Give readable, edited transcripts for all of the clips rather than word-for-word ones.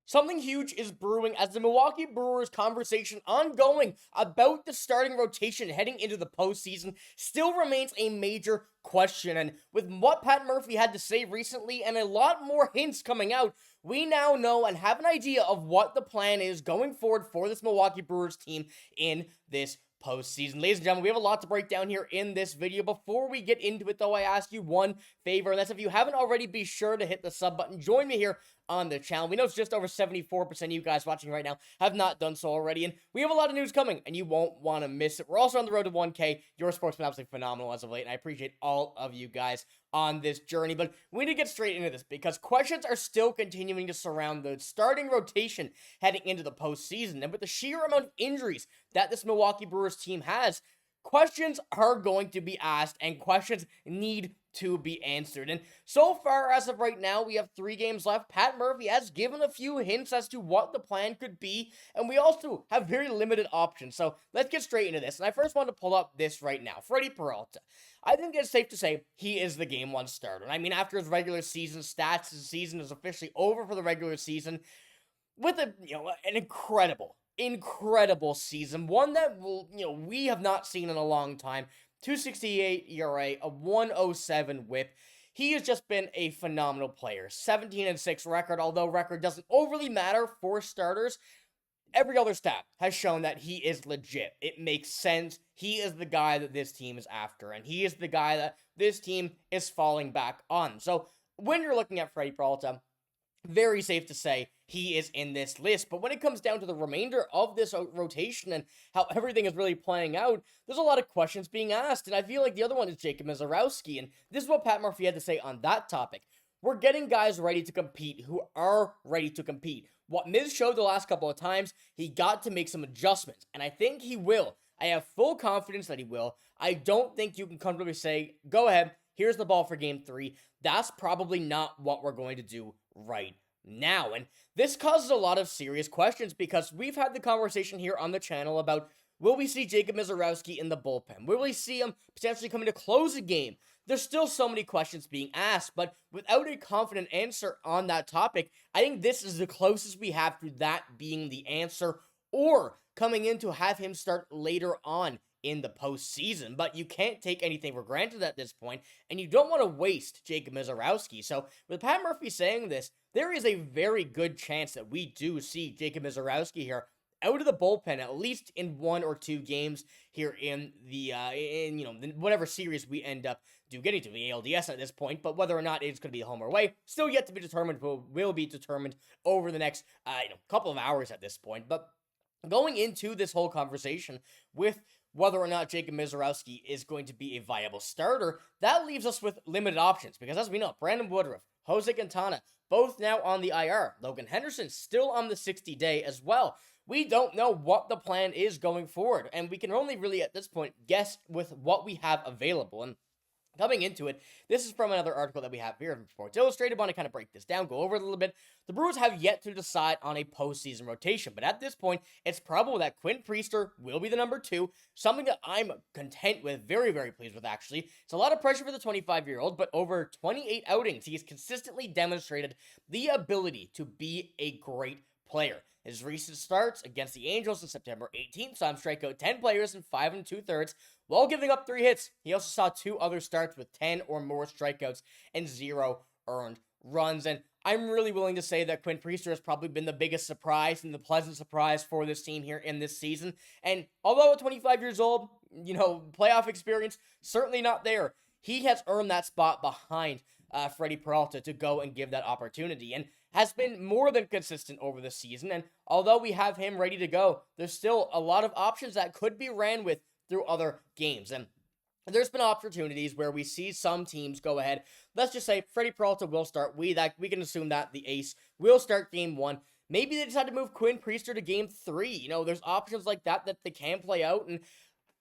Something huge is brewing as the Milwaukee Brewers conversation ongoing about the starting rotation heading into the postseason still remains a major question. And with what Pat Murphy had to say recently and a lot more hints coming out, we now know and have an idea of what the plan is going forward for this Milwaukee Brewers team in this postseason. Ladies and gentlemen, we have a lot to break down here in this video. Before we get into it, though, I ask you one favor, and that's if you haven't already, be sure to hit the sub button. Join me here on the channel. We know it's just over 74% of you guys watching right now have not done so already, and we have a lot of news coming, and you won't want to miss it. We're also on the road to 1K. Your sport's been absolutely phenomenal as of late, and I appreciate all of you guys on this journey, but we need to get straight into this because questions are still continuing to surround the starting rotation heading into the postseason, and with the sheer amount of injuries that this Milwaukee Brewers team has, questions are going to be asked, and questions need to be answered. And so far, as of right now, we have 3 games left. Pat Murphy has given a few hints as to what the plan could be, and we also have very limited options. So let's get straight into this. And I first want to pull up this right now. Freddy Peralta. I think it's safe to say he is the game 1 starter. I mean, after his regular season stats, his season is officially over for the regular season with an incredible season, one that we have not seen in a long time. 268 ERA, a 107 whip. He has just been a phenomenal player. 17-6 record, although record doesn't overly matter for starters. Every other stat has shown that he is legit. It makes sense. He is the guy that this team is after, and he is the guy that this team is falling back on. So when you're looking at Freddy Peralta, very safe to say he is in this list. But when it comes down to the remainder of this rotation and how everything is really playing out, there's a lot of questions being asked. And I feel like the other one is Jacob Misiorowski. And this is what Pat Murphy had to say on that topic. We're getting guys ready to compete who are ready to compete. What Miz showed the last couple of times, he got to make some adjustments. And I think he will. I have full confidence that he will. I don't think you can comfortably say, go ahead, here's the ball for game 3. That's probably not what we're going to do right now. And this causes a lot of serious questions because we've had the conversation here on the channel about, will we see Jacob Misiorowski in the bullpen? Will we see him potentially coming to close a game? There's still so many questions being asked, but without a confident answer on that topic, I think this is the closest we have to that being the answer, or coming in to have him start later on in the postseason. But you can't take anything for granted at this point, and you don't want to waste Jacob Misiorowski. So with Pat Murphy saying this, there is a very good chance that we do see Jacob Misiorowski here out of the bullpen, at least in 1 or 2 games here in the whatever series we end up getting to, the NLDS at this point. But whether or not it's going to be home or away, still yet to be determined, will be determined over the next couple of hours at this point. But going into this whole conversation with whether or not Jacob Misiorowski is going to be a viable starter, that leaves us with limited options. Because as we know, Brandon Woodruff, Jose Quintana, both now on the IR. Logan Henderson still on the 60-day as well. We don't know what the plan is going forward, and we can only really at this point guess with what we have available. And coming into it, this is from another article that we have here from Sports Illustrated. I want to kind of break this down, go over it a little bit. The Brewers have yet to decide on a postseason rotation, but at this point, it's probable that Quinn Priester will be the number 2, something that I'm content with, very, very pleased with, actually. It's a lot of pressure for the 25-year-old, but over 28 outings, he has consistently demonstrated the ability to be a great player. His recent starts against the Angels on September 18th saw him strike out 10 players in 5 2/3 while giving up 3 hits. He also saw 2 other starts with 10 or more strikeouts and 0 earned runs. And I'm really willing to say that Quinn Priester has probably been the biggest surprise and the pleasant surprise for this team here in this season. And although at 25 years old, playoff experience, certainly not there, he has earned that spot behind Freddy Peralta to go and give that opportunity, and has been more than consistent over the season. And although we have him ready to go, there's still a lot of options that could be ran with through other games. And there's been opportunities where we see some teams go ahead. Let's just say Freddy Peralta will start. We can assume that the ace will start game 1. Maybe they decide to move Quinn Priester to game 3. There's options like that they can play out. And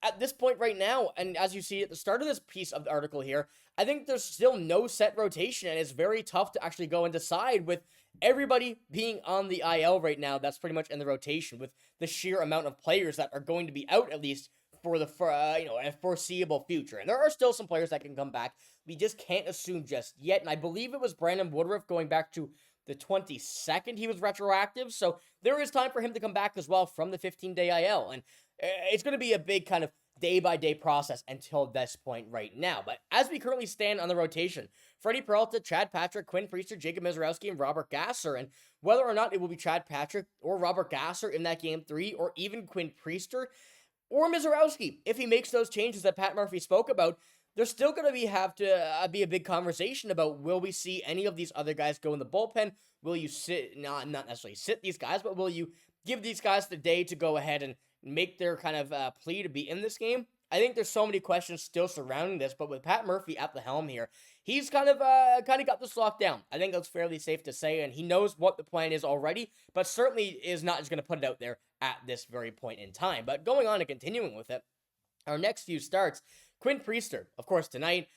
at this point right now, and as you see at the start of this piece of the article here, I think there's still no set rotation, and it's very tough to actually go and decide with everybody being on the IL right now. That's pretty much in the rotation with the sheer amount of players that are going to be out, at least for the a foreseeable future. And there are still some players that can come back. We just can't assume just yet. And I believe it was Brandon Woodruff going back to the 22nd he was retroactive, so there is time for him to come back as well from the 15-day IL, and it's going to be a big kind of day-by-day process until this point right now. But as we currently stand on the rotation, Freddy Peralta, Chad Patrick, Quinn Priester, Jacob Misiorowski, and Robert Gasser, and whether or not it will be Chad Patrick or Robert Gasser in that Game 3, or even Quinn Priester or Misiorowski, if he makes those changes that Pat Murphy spoke about, there's still going to have to be a big conversation about, will we see any of these other guys go in the bullpen? Will you not necessarily sit these guys, but will you give these guys the day to go ahead and make their kind of plea to be in this game? I think there's so many questions still surrounding this, but with Pat Murphy at the helm here, he's kind of got this locked down. I think that's fairly safe to say, and he knows what the plan is already, but certainly is not just going to put it out there at this very point in time. But going on and continuing with it, our next few starts, Quinn Priester, of course, tonight,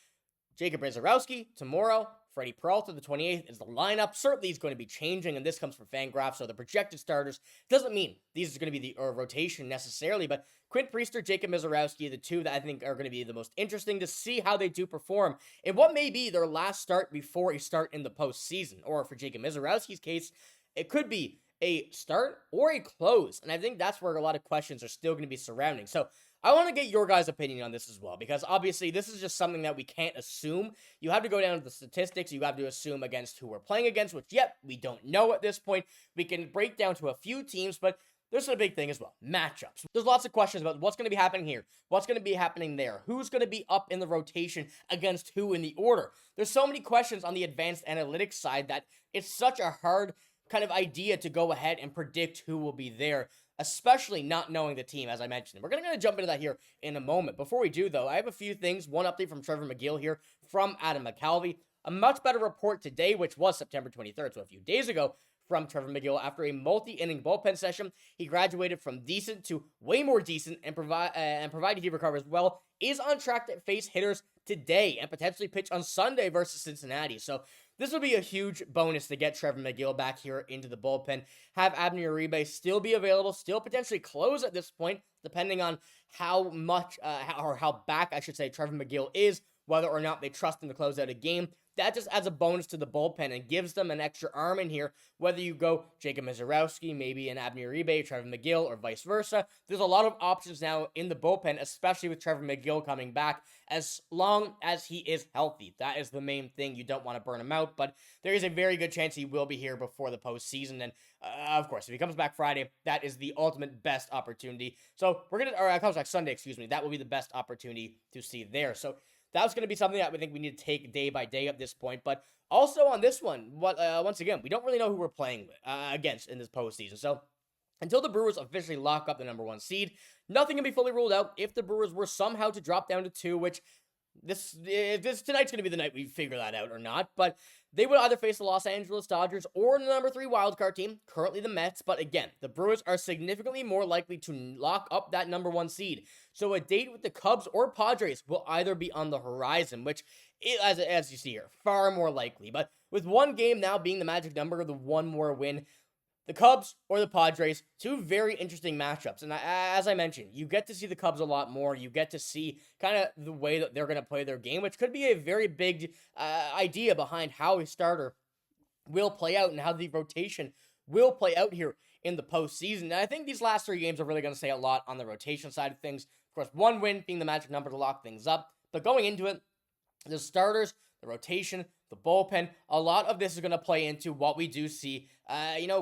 Jacob Misiorowski tomorrow, Freddy Peralta, the 28th, is the lineup. Certainly he's going to be changing, and this comes from Fangraphs, so the projected starters doesn't mean these are going to be the rotation necessarily, but Quinn Priester, Jacob Misiorowski, the two that I think are going to be the most interesting to see how they do perform in what may be their last start before a start in the postseason. Or for Jacob Misiorowski's case, it could be a start or a close, and I think that's where a lot of questions are still going to be surrounding. So I want to get your guys' opinion on this as well, because obviously this is just something that we can't assume. You have to go down to the statistics. You have to assume against who we're playing against, which, yet, we don't know at this point. We can break down to a few teams, but there's a big thing as well, matchups. There's lots of questions about what's going to be happening here, what's going to be happening there, who's going to be up in the rotation against who in the order. There's so many questions on the advanced analytics side that it's such a hard kind of idea to go ahead and predict who will be there, especially not knowing the team, as I mentioned. We're going to jump into that here in a moment. Before we do, though, I have a few things. One update from Trevor McGill here from Adam McCalvy. A much better report today, which was September 23rd, so a few days ago, from Trevor McGill. After a multi-inning bullpen session, he graduated from decent to way more decent, and provided he recovers well, is on track to face hitters today and potentially pitch on Sunday versus Cincinnati. So this will be a huge bonus to get Trevor McGill back here into the bullpen. Have Abner Uribe still be available, still potentially close at this point, depending on how much, how back, I should say, Trevor McGill is, whether or not they trust him to close out a game. That just adds a bonus to the bullpen and gives them an extra arm in here, whether you go Jacob Misiorowski, maybe an Abner Uribe, Trevor McGill, or vice versa. There's a lot of options now in the bullpen, especially with Trevor McGill coming back, as long as he is healthy. That is the main thing. You don't want to burn him out, but there is a very good chance he will be here before the postseason, and of course, if he comes back Friday, that is the ultimate best opportunity. So we're going to, or comes back Sunday, that will be the best opportunity to see there. So that's going to be something that we think we need to take day by day at this point. But also on this one, once again, we don't really know who we're playing with, against in this postseason. So until the Brewers officially lock up the number 1 seed, nothing can be fully ruled out. If the Brewers were somehow to drop down to 2, which this tonight's going to be the night we figure that out or not, but they would either face the Los Angeles Dodgers or the number 3 wildcard team, currently the Mets. But again, the Brewers are significantly more likely to lock up that number 1 seed. So a date with the Cubs or Padres will either be on the horizon, which, as you see here, far more likely. But with one game now being the magic number, the one more win, the Cubs or the Padres, two very interesting matchups. And as I mentioned, you get to see the Cubs a lot more. You get to see kind of the way that they're going to play their game, which could be a very big idea behind how a starter will play out and how the rotation will play out here in the postseason. And I think these last 3 games are really going to say a lot on the rotation side of things. Of course, one win being the magic number to lock things up. But going into it, the starters, the rotation, the bullpen, a lot of this is going to play into what we do see,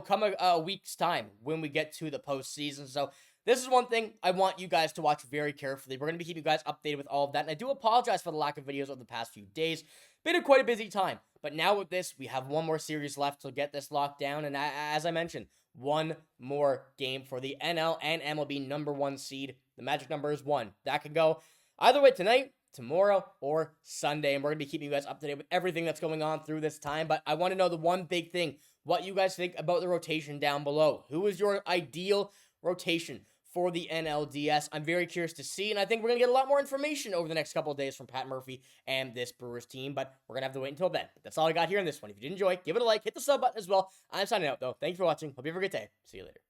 come a week's time when we get to the postseason. So this is one thing I want you guys to watch very carefully. We're going to be keeping you guys updated with all of that. And I do apologize for the lack of videos over the past few days. Been quite a busy time. But now with this, we have one more series left to get this locked down. And as I mentioned, one more game for the NL and MLB number 1 seed. The magic number is 1. That could go either way tonight, tomorrow, or Sunday. And we're going to be keeping you guys up to date with everything that's going on through this time. But I want to know the one big thing, what you guys think about the rotation down below. Who is your ideal rotation for the NLDS? I'm very curious to see, and I think we're going to get a lot more information over the next couple of days from Pat Murphy and this Brewers team, but we're going to have to wait until then. That's all I got here in this one. If you did enjoy, give it a like, hit the sub button as well. I'm signing out, though. Thanks for watching. Hope you have a great day. See you later.